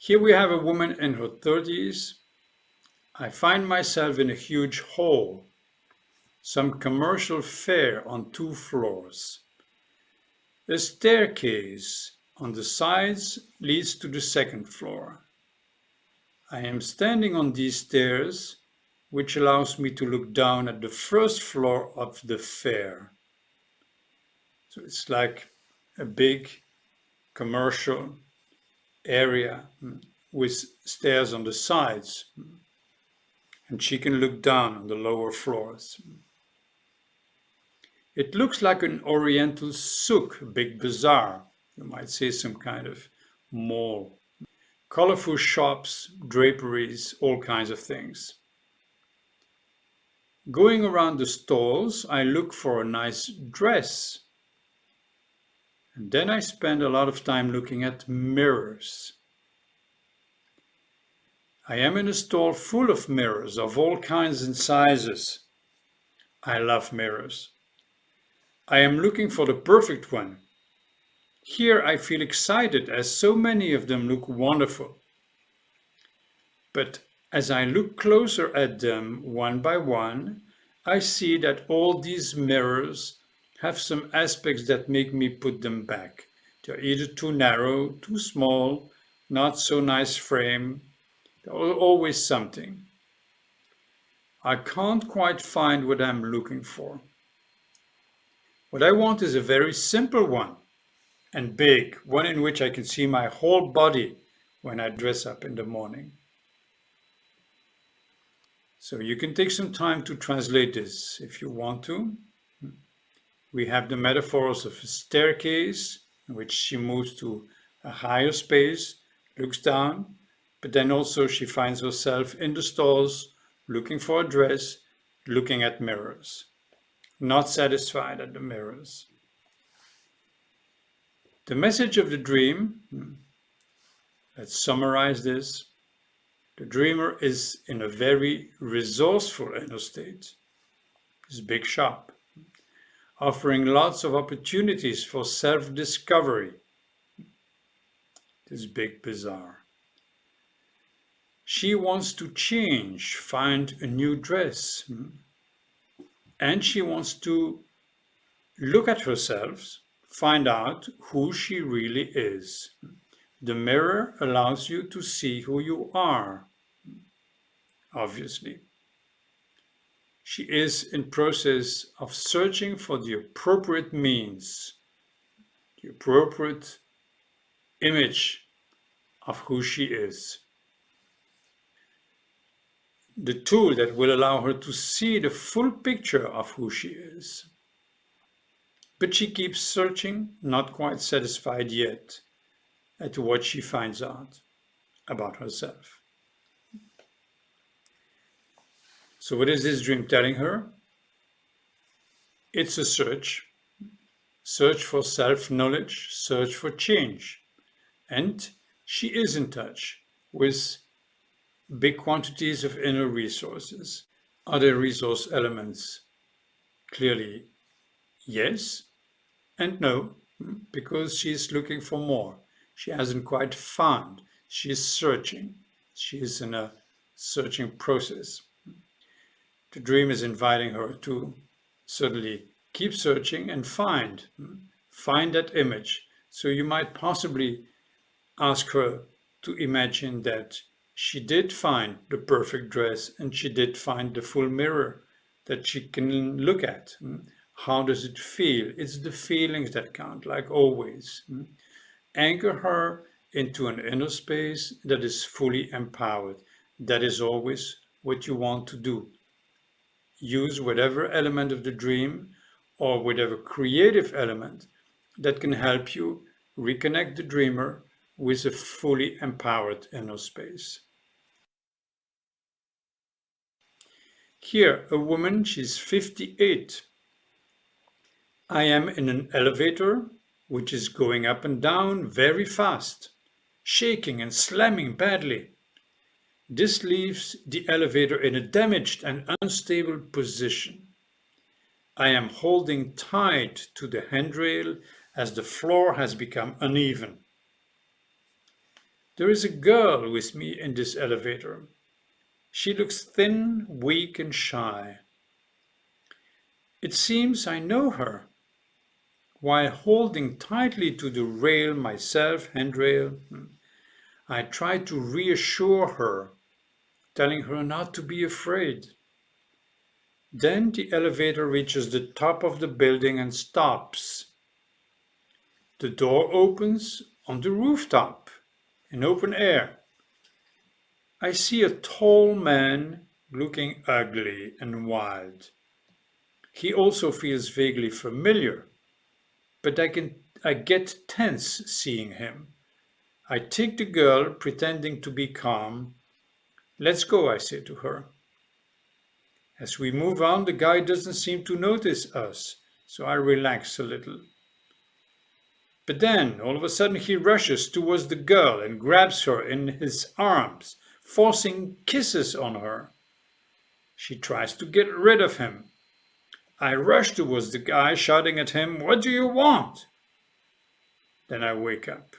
Here we have a woman in her 30s. I find myself in a huge hall, some commercial fair on 2 floors. A staircase on the sides leads to the 2nd floor. I am standing on these stairs, which allows me to look down at the 1st floor of the fair. So it's like a big commercial area with stairs on the sides, and she can look down on the lower floors. It looks like an oriental souk, a big bazaar, you might say some kind of mall. Colorful shops, draperies, all kinds of things. Going around the stalls, I look for a nice dress. And then I spend a lot of time looking at mirrors. I am in a stall full of mirrors of all kinds and sizes. I love mirrors. I am looking for the perfect one. Here I feel excited as so many of them look wonderful. But as I look closer at them one by one, I see that all these mirrors have some aspects that make me put them back. They're either too narrow, too small, not so nice frame. There's always something. I can't quite find what I'm looking for. What I want is a very simple one and big, one in which I can see my whole body when I dress up in the morning. So you can take some time to translate this if you want to. We have the metaphors of a staircase in which she moves to a higher space, looks down, but then also she finds herself in the stalls looking for a dress, looking at mirrors, not satisfied at the mirrors. The message of the dream, let's summarize this. The dreamer is in a very resourceful inner state. His big shop, offering lots of opportunities for self-discovery. This big bazaar. She wants to change, find a new dress, and she wants to look at herself, find out who she really is. The mirror allows you to see who you are, obviously. She is in process of searching for the appropriate means, the appropriate image of who she is. The tool that will allow her to see the full picture of who she is. But she keeps searching, not quite satisfied yet, at what she finds out about herself. So what is this dream telling her? It's a search for self-knowledge, search for change. And she is in touch with big quantities of inner resources. Other resource elements? Clearly, yes and no, because she's looking for more. She hasn't quite found. She's searching. She is in a searching process. The dream is inviting her to certainly keep searching and find that image. So you might possibly ask her to imagine that she did find the perfect dress and she did find the full mirror that she can look at. How does it feel? It's the feelings that count, like always. Anchor her into an inner space that is fully empowered. That is always what you want to do. Use whatever element of the dream or whatever creative element that can help you reconnect the dreamer with a fully empowered inner space. Here, a woman, she's 58. I am in an elevator which is going up and down very fast, shaking and slamming badly. This leaves the elevator in a damaged and unstable position. I am holding tight to the handrail as the floor has become uneven. There is a girl with me in this elevator. She looks thin, weak, and shy. It seems I know her. While holding tightly to the rail myself, handrail, I try to reassure her, telling her not to be afraid. Then the elevator reaches the top of the building and stops. The door opens on the rooftop, in open air. I see a tall man looking ugly and wild. He also feels vaguely familiar, but I get tense seeing him. I take the girl, pretending to be calm. Let's go, I say to her. As we move on, the guy doesn't seem to notice us, so I relax a little. But then, all of a sudden, he rushes towards the girl and grabs her in his arms, forcing kisses on her. She tries to get rid of him. I rush towards the guy, shouting at him, "What do you want?" Then I wake up.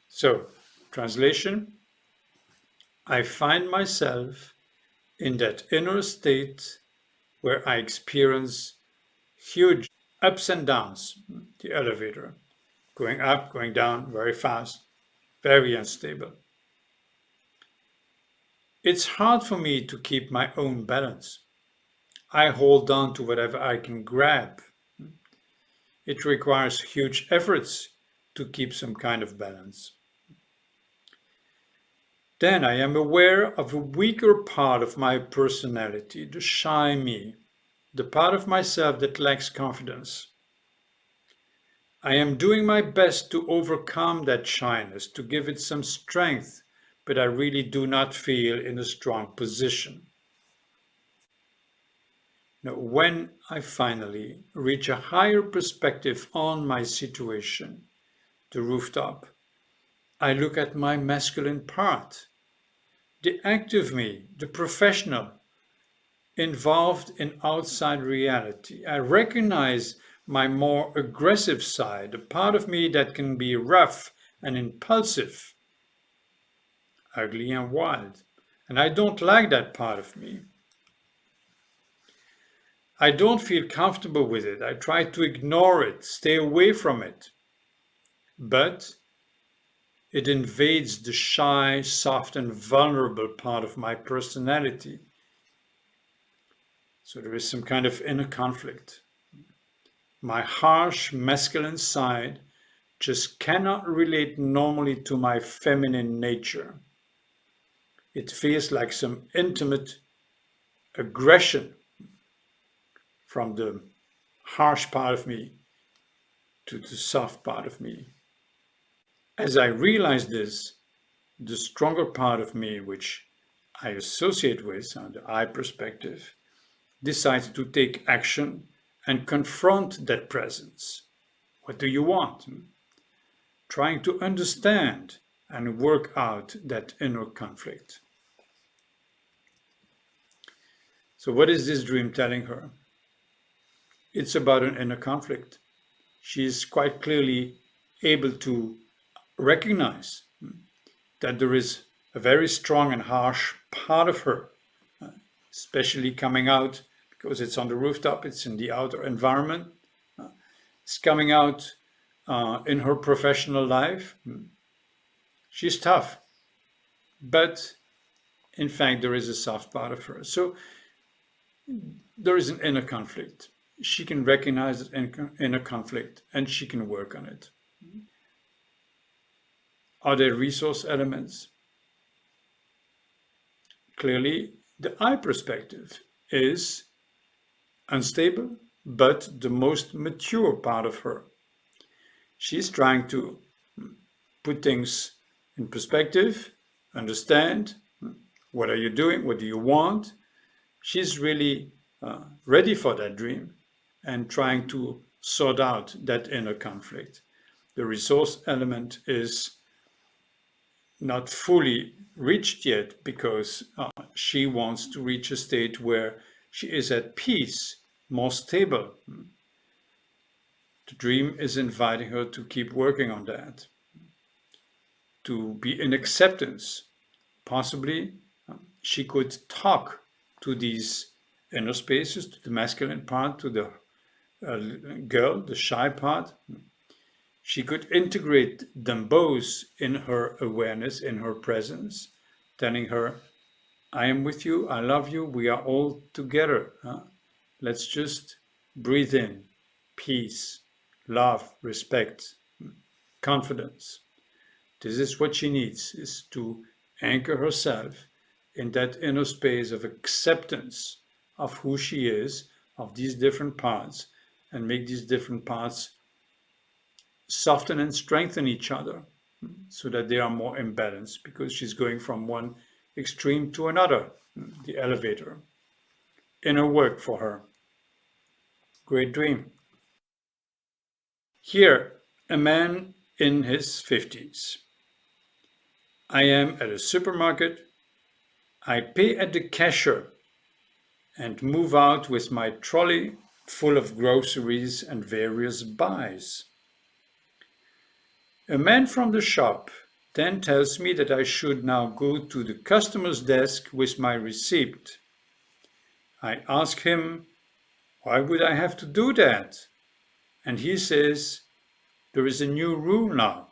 So, translation: I find myself in that inner state where I experience huge ups and downs, the elevator, going up, going down very fast, very unstable. It's hard for me to keep my own balance. I hold on to whatever I can grab. It requires huge efforts to keep some kind of balance. Then I am aware of a weaker part of my personality, the shy me, the part of myself that lacks confidence. I am doing my best to overcome that shyness, to give it some strength, but I really do not feel in a strong position. Now, when I finally reach a higher perspective on my situation, the rooftop, I look at my masculine part, the active me, the professional, involved in outside reality. I recognize my more aggressive side, a part of me that can be rough and impulsive, ugly and wild. And I don't like that part of me. I don't feel comfortable with it. I try to ignore it, stay away from it. But it invades the shy, soft, and vulnerable part of my personality. So there is some kind of inner conflict. My harsh masculine side just cannot relate normally to my feminine nature. It feels like some intimate aggression from the harsh part of me to the soft part of me. As I realize this, the stronger part of me, which I associate with, the I perspective, decides to take action and confront that presence. What do you want? Trying to understand and work out that inner conflict. So what is this dream telling her? It's about an inner conflict. She is quite clearly able to recognize that there is a very strong and harsh part of her, especially coming out because it's on the rooftop, it's in the outer environment. It's coming out in her professional life. She's tough, but in fact, there is a soft part of her. So there is an inner conflict. She can recognize that inner conflict and she can work on it. Are there resource elements? Clearly, the I perspective is unstable, but the most mature part of her. She's trying to put things in perspective, understand what are you doing, what do you want. She's really ready for that dream and trying to sort out that inner conflict. The resource element is not fully reached yet because she wants to reach a state where she is at peace, more stable. The dream is inviting her to keep working on that, to be in acceptance. Possibly she could talk to these inner spaces, to the masculine part, to the girl, the shy part. She could integrate them both in her awareness, in her presence, telling her, I am with you, I love you, we are all together. Let's just breathe in peace, love, respect, confidence. This is what she needs, is to anchor herself in that inner space of acceptance of who she is, of these different parts, and make these different parts soften and strengthen each other so that they are more in balance, because she's going from one extreme to another, the elevator. Inner work for her. Great dream. Here, a man in his 50s. I am at a supermarket. I pay at the cashier and move out with my trolley full of groceries and various buys. A man from the shop then tells me that I should now go to the customer's desk with my receipt. I ask him, why would I have to do that? And he says, there is a new rule now.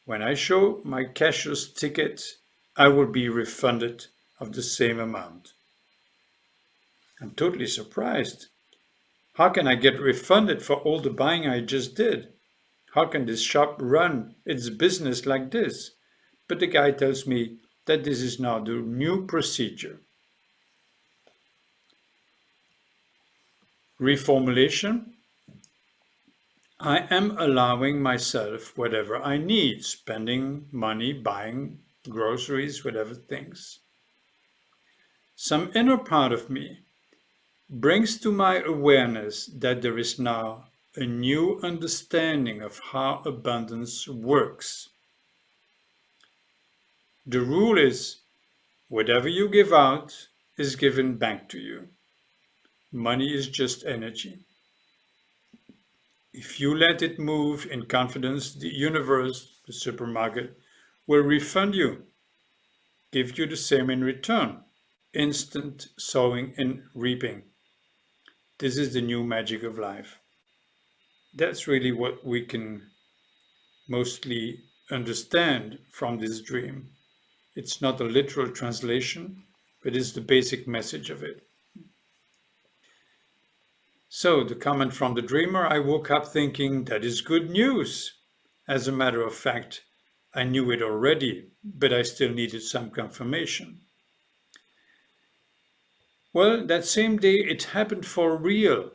When I show my cashier's ticket, I will be refunded of the same amount. I'm totally surprised. How can I get refunded for all the buying I just did? How can this shop run its business like this? But the guy tells me that this is now the new procedure. Reformulation. I am allowing myself whatever I need, spending money, buying groceries, whatever things. Some inner part of me brings to my awareness that there is now a new understanding of how abundance works. The rule is, whatever you give out is given back to you. Money is just energy. If you let it move in confidence, the universe, the supermarket, will refund you, give you the same in return. Instant sowing and reaping. This is the new magic of life. That's really what we can mostly understand from this dream. It's not a literal translation, but it's the basic message of it. So, the comment from the dreamer, I woke up thinking that is good news. As a matter of fact, I knew it already, but I still needed some confirmation. Well, that same day it happened for real.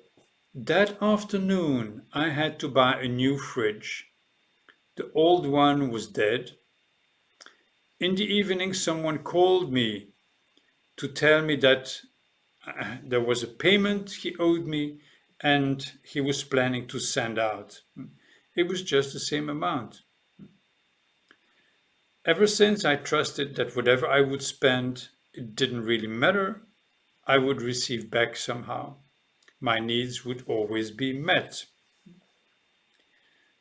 That afternoon I had to buy a new fridge. The old one was dead. In the evening someone called me to tell me that there was a payment he owed me and he was planning to send out. It was just the same amount. Ever since I trusted that whatever I would spend, it didn't really matter. I would receive back somehow. My needs would always be met.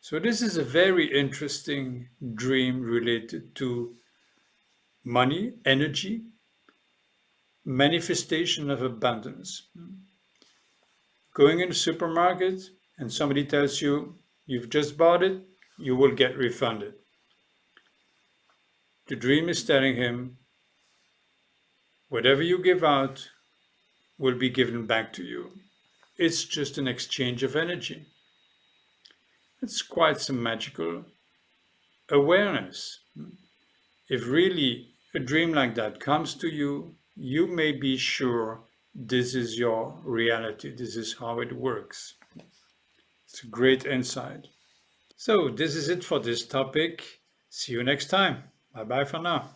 So this is a very interesting dream related to money, energy, manifestation of abundance. Going in the supermarket and somebody tells you, you've just bought it, you will get refunded. The dream is telling him, whatever you give out will be given back to you. It's just an exchange of energy. It's quite some magical awareness. If really a dream like that comes to you, you may be sure this is your reality. This is how it works. It's a great insight. So this is it for this topic. See you next time. Bye bye for now.